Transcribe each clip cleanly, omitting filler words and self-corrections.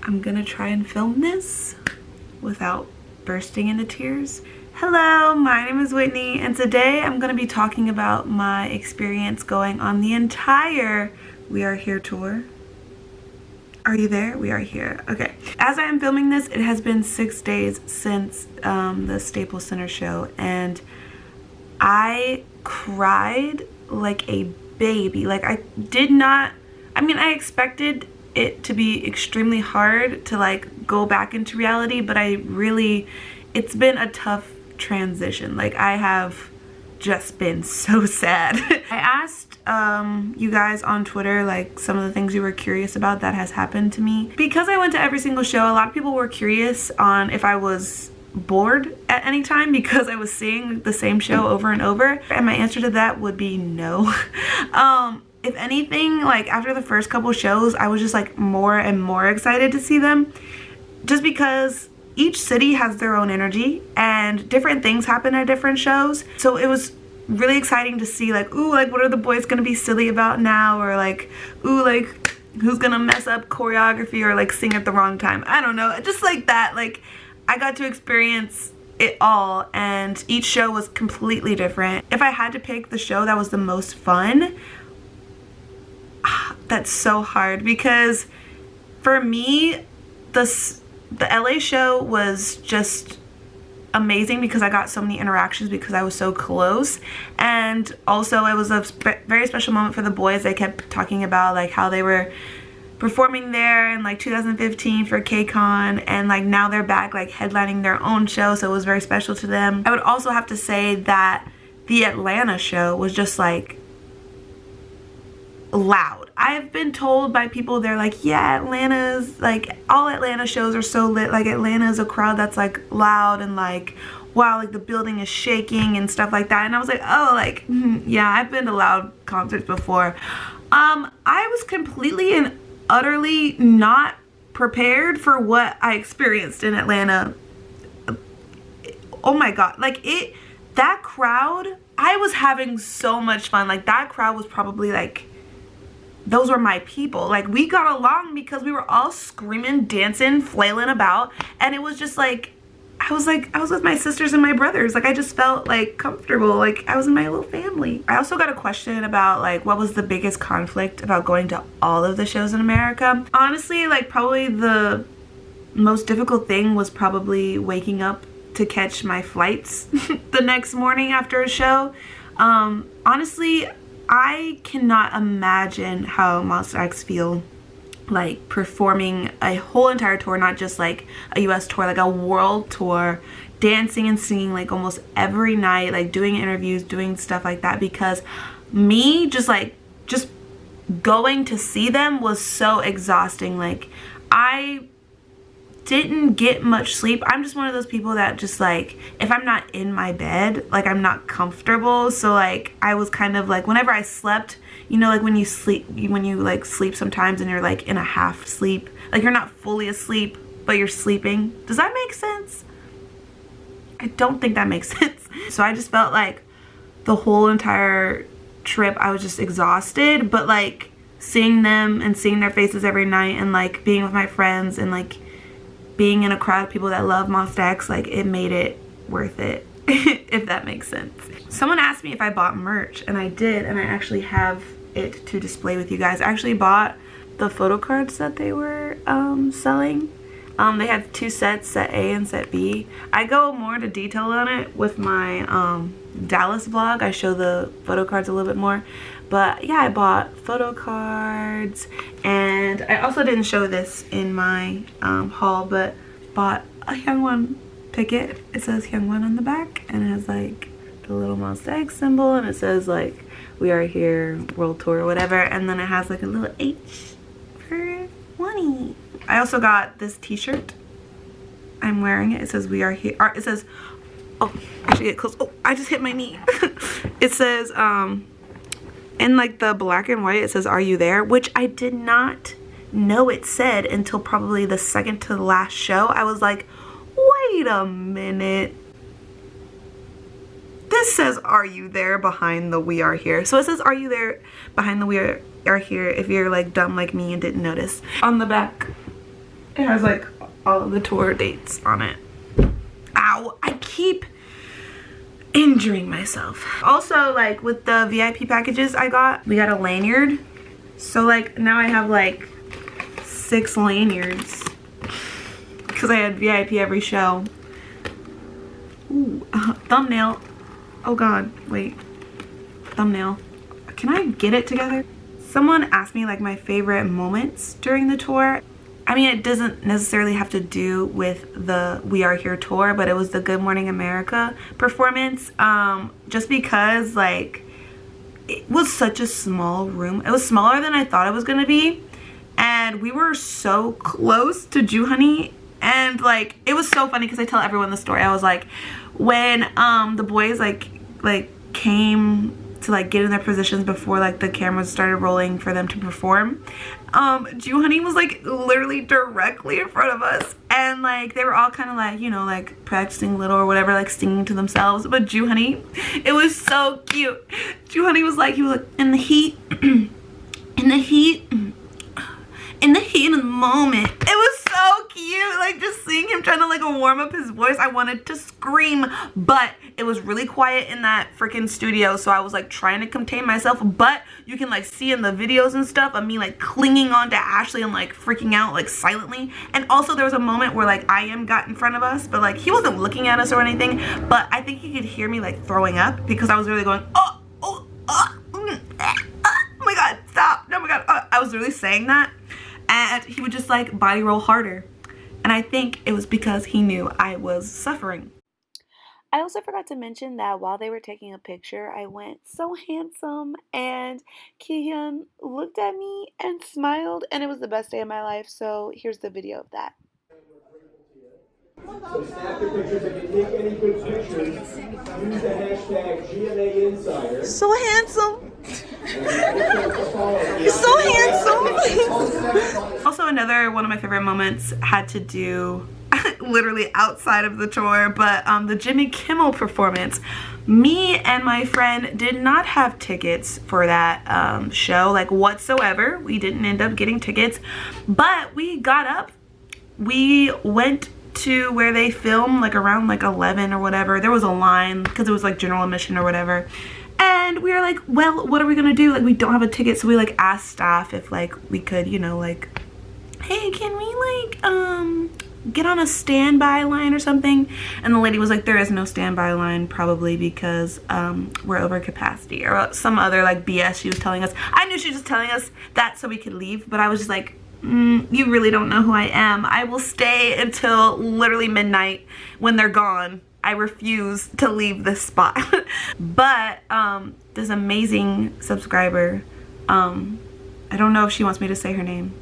I'm gonna try and film this without bursting into tears. Hello, my name is Whitney, and today I'm gonna be talking about my experience going on the entire We Are Here tour. Are you there? We are here. Okay. As I am filming this, it has been 6 days since the Staples Center show, and I cried like a baby. Like, I expected it to be extremely hard to like go back into reality, but it's been a tough transition. Like, I have just been so sad. I asked you guys on Twitter like some of the things you were curious about that has happened to me. Because I went to every single show, a lot of people were curious on if I was bored at any time because I was seeing the same show over and over, and my answer to that would be no. If anything, like after the first couple shows, I was just like more and more excited to see them, just because each city has their own energy and different things happen at different shows. So it was really exciting to see like, ooh, like what are the boys gonna be silly about now, or like, ooh, like who's gonna mess up choreography or like sing at the wrong time. I don't know, just like that. Like, I got to experience it all, and each show was completely different. If I had to pick the show that was the most fun, that's so hard, because for me the LA show was just amazing because I got so many interactions because I was so close, and also it was a very special moment for the boys. They kept talking about like how they were performing there in like 2015 for KCON, and like now they're back like headlining their own show, so it was very special to them. I would also have to say that the Atlanta show was just like loud. I've been told by people, they're like, yeah, Atlanta's like, all Atlanta shows are so lit. Like, Atlanta is a crowd that's like loud and like, wow, like the building is shaking and stuff like that. And I was like, oh, like, yeah, I've been to loud concerts before. I was completely and utterly not prepared for what I experienced in Atlanta. Oh my god, like that crowd, I was having so much fun. Like, that crowd was probably like, those were my people. Like, we got along because we were all screaming, dancing, flailing about, and it was just like, I was with my sisters and my brothers. Like, I just felt like comfortable, like I was in my little family. I also got a question about like what was the biggest conflict about going to all of the shows in America. Honestly, like probably the most difficult thing was probably waking up to catch my flights the next morning after a show. Honestly, I cannot imagine how Monsta X feel like performing a whole entire tour, not just like a US tour, like a world tour, dancing and singing like almost every night, like doing interviews, doing stuff like that, because me just going to see them was so exhausting. Like, I didn't get much sleep. I'm just one of those people that just like, if I'm not in my bed, like I'm not comfortable. So like, I was kind of like, whenever I slept, you know, like when you sleep, like sleep sometimes and you're like in a half sleep, like you're not fully asleep but you're sleeping. Does that make sense? I don't think that makes sense. So I just felt like the whole entire trip I was just exhausted, but like seeing them and seeing their faces every night and like being with my friends and like being in a crowd of people that love Monsta X, like it made it worth it. If that makes sense. Someone asked me if I bought merch, and I did, and I actually have it to display with you guys. I actually bought the photo cards that they were selling. They had 2 sets, set A and set B. I go more into detail on it with my Dallas vlog. I show the photo cards a little bit more. But yeah, I bought photo cards, and I also didn't show this in my haul, but bought a Hyungwon ticket. It says Hyungwon on the back, and it has like the little Monsta X symbol, and it says like We Are Here World Tour or whatever, and then it has like a little H for Whitney. I also got this t-shirt. I'm wearing it. It says We Are Here. It says, oh, I should get close. Oh, I just hit my knee. It says in like the black and white, it says Are You There, which I did not know it said until probably the second to the last show. I was like, wait a minute, this says Are You There behind the We Are Here. So it says Are You There behind the We Are Here if you're like dumb like me and didn't notice. On the back It has like all of the tour dates on it. Ow, I keep injuring myself. Also, like with the VIP packages I got, we got a lanyard. So like now I have like 6 lanyards because I had VIP every show. Ooh, thumbnail. Oh god, wait. Thumbnail. Can I get it together? Someone asked me like my favorite moments during the tour. I mean, it doesn't necessarily have to do with the We Are Here tour, but it was the Good Morning America performance. Just because like it was such a small room. It was smaller than I thought it was gonna be, and we were so close to Jew Honey. And like it was so funny because I tell everyone the story. I was like, when the boys like came to like get in their positions before like the cameras started rolling for them to perform, Jew Honey was like literally directly in front of us, and like they were all kind of like, you know, like practicing little or whatever, like singing to themselves. But Jew Honey, it was so cute. Jew Honey was like, he was like, in the heat in the heat of the moment. It was so cute, like just seeing him trying to like warm up his voice. I wanted to scream, but it was really quiet in that freaking studio, so I was like trying to contain myself. But you can like see in the videos and stuff of me like clinging on to Ashley and like freaking out like silently. And also there was a moment where like I got in front of us, but like he wasn't looking at us or anything, but I think he could hear me like throwing up because I was really going oh my god, stop, oh my god, I was really saying that. And he would just like body roll harder. And I think it was because he knew I was suffering. I also forgot to mention that while they were taking a picture, I went, "So handsome," and Kihyun looked at me and smiled, and it was the best day of my life. So here's the video of that. So snap your pictures. If you take any good pictures, use the hashtag GMAinsider. So handsome. He's so handsome. Also, another one of my favorite moments had to do literally outside of the tour, but the Jimmy Kimmel performance. Me and my friend did not have tickets for that show, like whatsoever. We didn't end up getting tickets, but we got up. We went to where they film, like around like 11 or whatever. There was a line because it was like general admission or whatever. And we were like, well, what are we gonna do? Like, we don't have a ticket. So we like asked staff if like we could, you know, like, hey, can we like get on a standby line or something? And the lady was like, there is no standby line, probably because we're over capacity or some other like BS she was telling us. I knew she was just telling us that so we could leave, but I was just like, you really don't know who I am. I will stay until literally midnight. When they're gone, I refuse to leave this spot. But this amazing subscriber, I don't know if she wants me to say her name,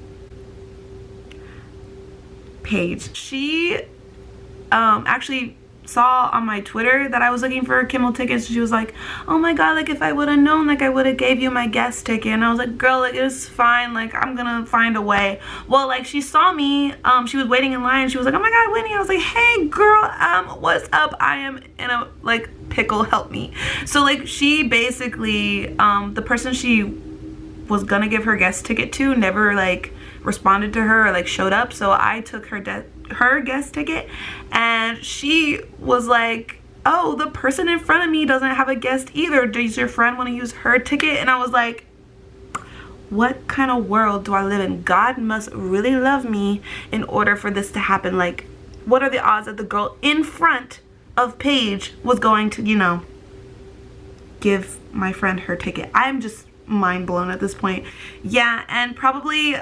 Paige. She actually saw on my Twitter that I was looking for Kimmel tickets. She was like, oh my god, like if I would have known, like I would have gave you my guest ticket. And I was like, girl, like it's fine, like I'm gonna find a way. Well, like she saw me, she was waiting in line. She was like, oh my god, Whitney. I was like, hey girl, what's up? I am in a like pickle, help me. So like she basically, the person she was gonna give her guest ticket to never like responded to her or like showed up. So I took her guest ticket, and she was like, oh, the person in front of me doesn't have a guest either. Does your friend want to use her ticket? And I was like, what kind of world do I live in? God must really love me in order for this to happen. Like, what are the odds that the girl in front of Paige was going to, you know, give my friend her ticket? I'm just mind blown at this point. Yeah, and probably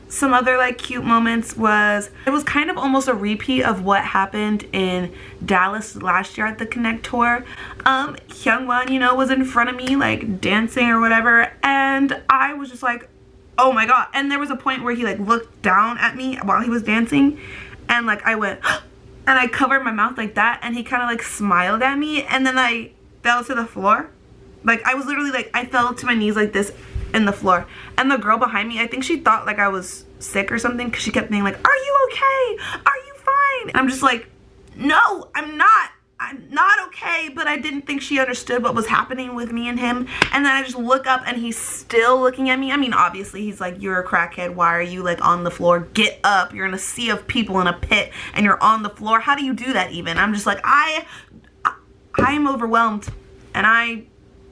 some other like cute moments was, it was kind of almost a repeat of what happened in Dallas last year at the Connect tour. Hyungwon, you know, was in front of me like dancing or whatever, and I was just like, oh my god. And there was a point where he like looked down at me while he was dancing, and like I went and I covered my mouth like that, and he kind of like smiled at me, and then I fell to the floor. Like I was literally like, I fell to my knees like this in the floor, and the girl behind me, I think she thought like I was sick or something, because she kept being like, are you okay, are you fine? And I'm just like, no, I'm not, not okay, but I didn't think she understood what was happening with me and him. And then I just look up and he's still looking at me. I mean, obviously he's like, you're a crackhead, why are you like on the floor? Get up, you're in a sea of people in a pit and you're on the floor. How do you do that even? I'm just like, I'm overwhelmed. And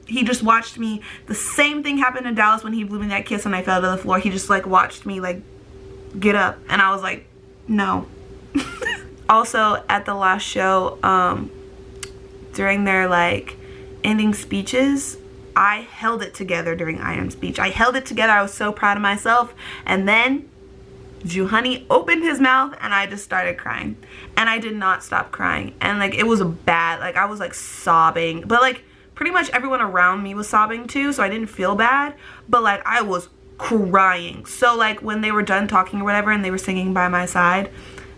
he just watched me. The same thing happened in Dallas when he blew me that kiss and I fell to the floor. He just like watched me like get up, and I was like, no. Also at the last show, during their like ending speeches, I held it together during I Am speech. I held it together. I was so proud of myself. And then Honey opened his mouth and I just started crying, and I did not stop crying. And like it was bad, like I was like sobbing, but like pretty much everyone around me was sobbing too, so I didn't feel bad, but like I was crying. So like when they were done talking or whatever and they were singing by my side,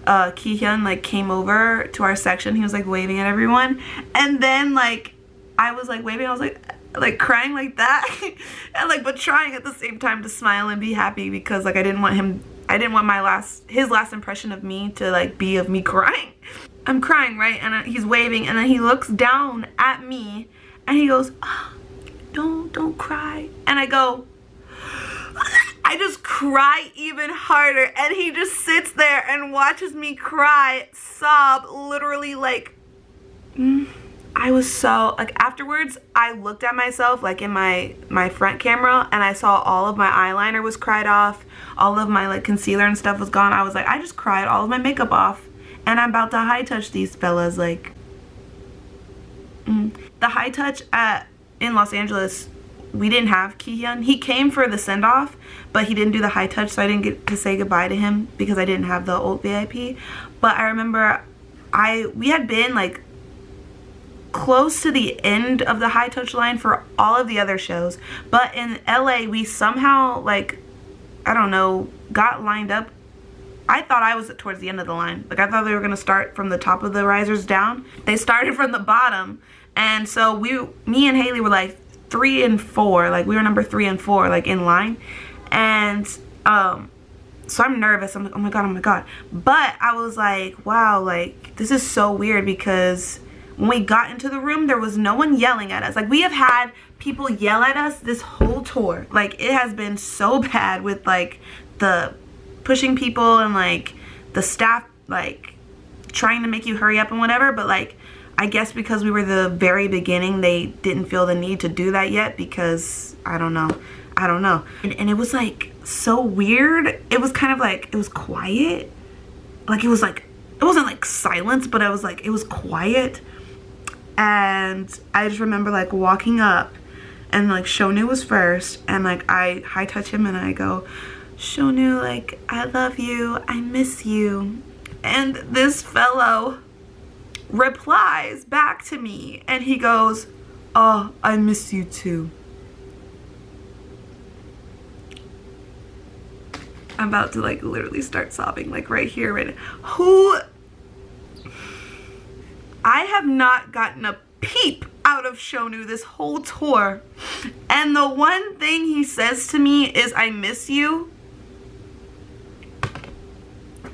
Ki-hyun like came over to our section. He was like waving at everyone, and then like I was like waving, I was like crying like that and like but trying at the same time to smile and be happy, because like I didn't want his last impression of me to like be of me crying. I'm crying, right? And he's waving, and then he looks down at me and he goes, oh, don't cry. And I go, I just cry even harder, and he just sits there and watches me cry, sob, literally like, I was so, like afterwards, I looked at myself like in my front camera, and I saw all of my eyeliner was cried off, all of my like concealer and stuff was gone. I was like, I just cried all of my makeup off, and I'm about to high touch these fellas. Like, the high touch in Los Angeles, we didn't have Ki-hyun. He came for the send-off, but he didn't do the high touch, so I didn't get to say goodbye to him because I didn't have the old VIP. But I remember we had been like close to the end of the high touch line for all of the other shows, but in LA we somehow like, I don't know, got lined up. I thought I was towards the end of the line. Like I thought they were gonna start from the top of the risers down. They started from the bottom, and so me and Haley were like 3 and 4, like we were number 3 and 4 like in line. And so I'm nervous. I'm like, oh my god. But I was like, wow, like this is so weird, because when we got into the room there was no one yelling at us. Like we have had people yell at us this whole tour. Like it has been so bad with like the pushing people and like the staff like trying to make you hurry up and whatever, but like I guess because we were the very beginning, they didn't feel the need to do that yet, because I don't know. And it was like so weird. It was kind of like, it was quiet. Like it was like, it wasn't like silence, but it was like, it was quiet. And I just remember like walking up, and like Shonu was first, and like I high touch him and I go, Shonu, like I love you, I miss you. And this fellow replies back to me and he goes, oh, I miss you too. I'm about to like literally start sobbing, like right here, right now. I have not gotten a peep out of Shonu this whole tour, and the one thing he says to me is, I miss you.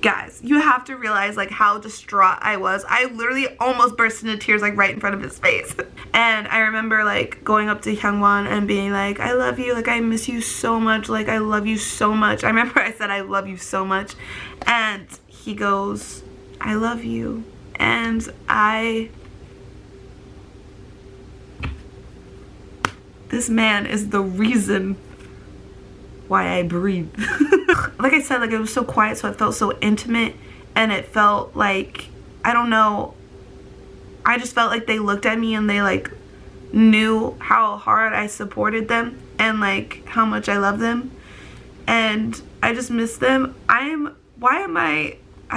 Guys, you have to realize like how distraught I was. I literally almost burst into tears like right in front of his face. And I remember like going up to Hyungwon and being like, I love you, like I miss you so much, like I love you so much. I remember I said I love you so much, and he goes, I love you. And this man is the reason why I breathe. Like I said, like it was so quiet, so it felt so intimate, and it felt like, I don't know, I just felt like they looked at me and they like knew how hard I supported them and like how much I love them, and I just miss them. I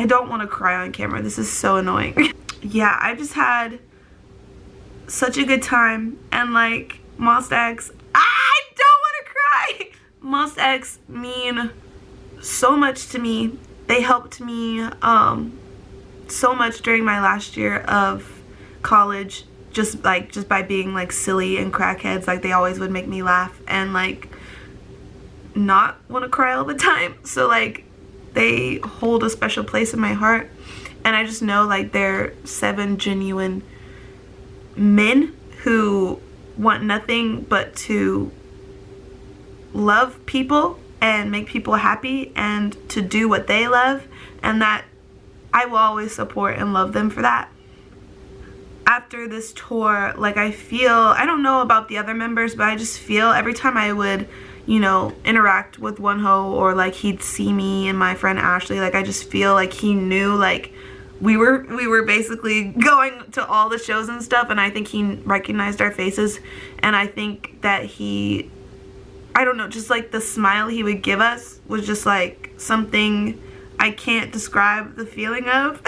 don't want to cry on camera. This is so annoying. Yeah, I just had such a good time, and like Monsta X, I don't want to cry. Monsta X mean so much to me. They helped me so much during my last year of college, just by being like silly and crackheads. Like they always would make me laugh and like not want to cry all the time. So like they hold a special place in my heart, and I just know like they're 7 genuine men who want nothing but to love people and make people happy and to do what they love, and that I will always support and love them for that. After this tour, like, I feel, I don't know about the other members, but I just feel every time I would, you know, interact with Wonho, or like he'd see me and my friend Ashley, like I just feel like he knew, like we were basically going to all the shows and stuff, and I think he recognized our faces, and I think that he, I don't know, just like the smile he would give us was just like something I can't describe the feeling of.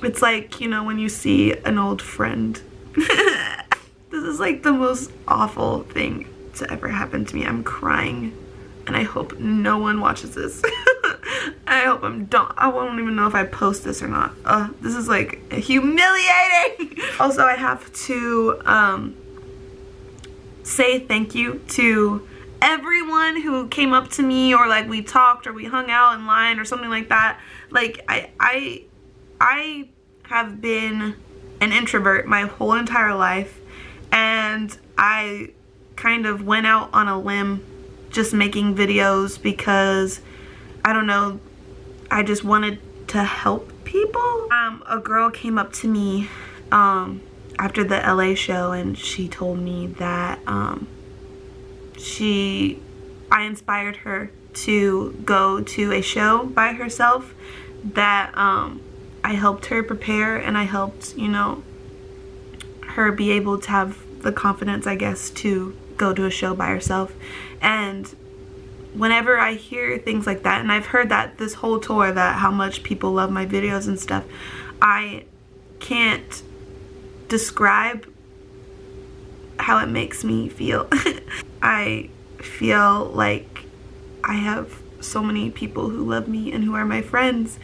It's like, you know, when you see an old friend. This is like the most awful thing to ever happen to me. I'm crying, and I hope no one watches this. I hope I won't even know if I post this or not. This is like humiliating. Also, I have to say thank you to everyone who came up to me, or like we talked, or we hung out in line or something like that. Like I have been an introvert my whole entire life, and I kind of went out on a limb just making videos because, I don't know, I just wanted to help people. A girl came up to me after the LA show, and she told me that I inspired her to go to a show by herself, that I helped her prepare, and I helped, you know, her be able to have the confidence, I guess, to go to a show by herself. And whenever I hear things like that, and I've heard that this whole tour, that how much people love my videos and stuff, I can't describe how it makes me feel. I feel like I have so many people who love me and who are my friends,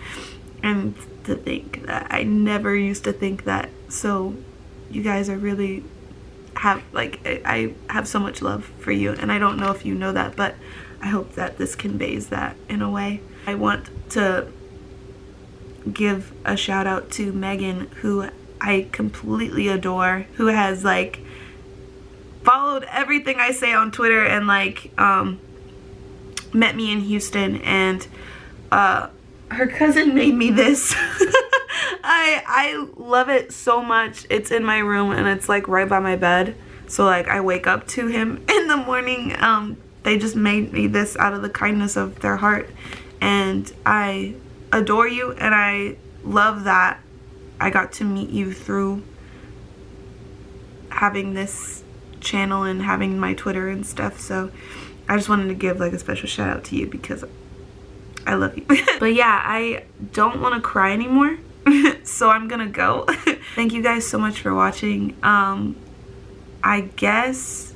and to think that I never used to think that. So you guys are really I have so much love for you, and I don't know if you know that, but I hope that this conveys that in a way. I want to give a shout out to Megan, who I completely adore, who has like followed everything I say on Twitter, and like met me in Houston, and her cousin made me this. I love it so much. It's in my room, and it's like right by my bed, so like I wake up to him in the morning. They just made me this out of the kindness of their heart, and I adore you, and I love that I got to meet you through having this channel and having my Twitter and stuff. So I just wanted to give like a special shout out to you because I love you. But yeah, I don't want to cry anymore. So I'm gonna go. Thank you guys so much for watching. I guess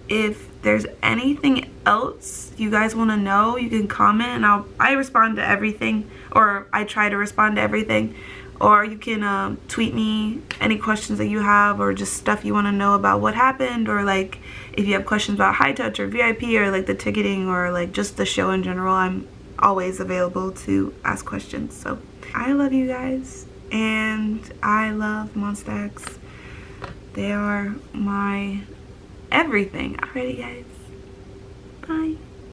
if there's anything else you guys want to know, you can comment, and I respond to everything, or I try to respond to everything. Or you can tweet me any questions that you have, or just stuff you want to know about what happened, or like if you have questions about High Touch or VIP, or like the ticketing, or like just the show in general. I'm always available to ask questions. So I love you guys, and I love Monsta X. They are my everything. Alrighty guys, bye.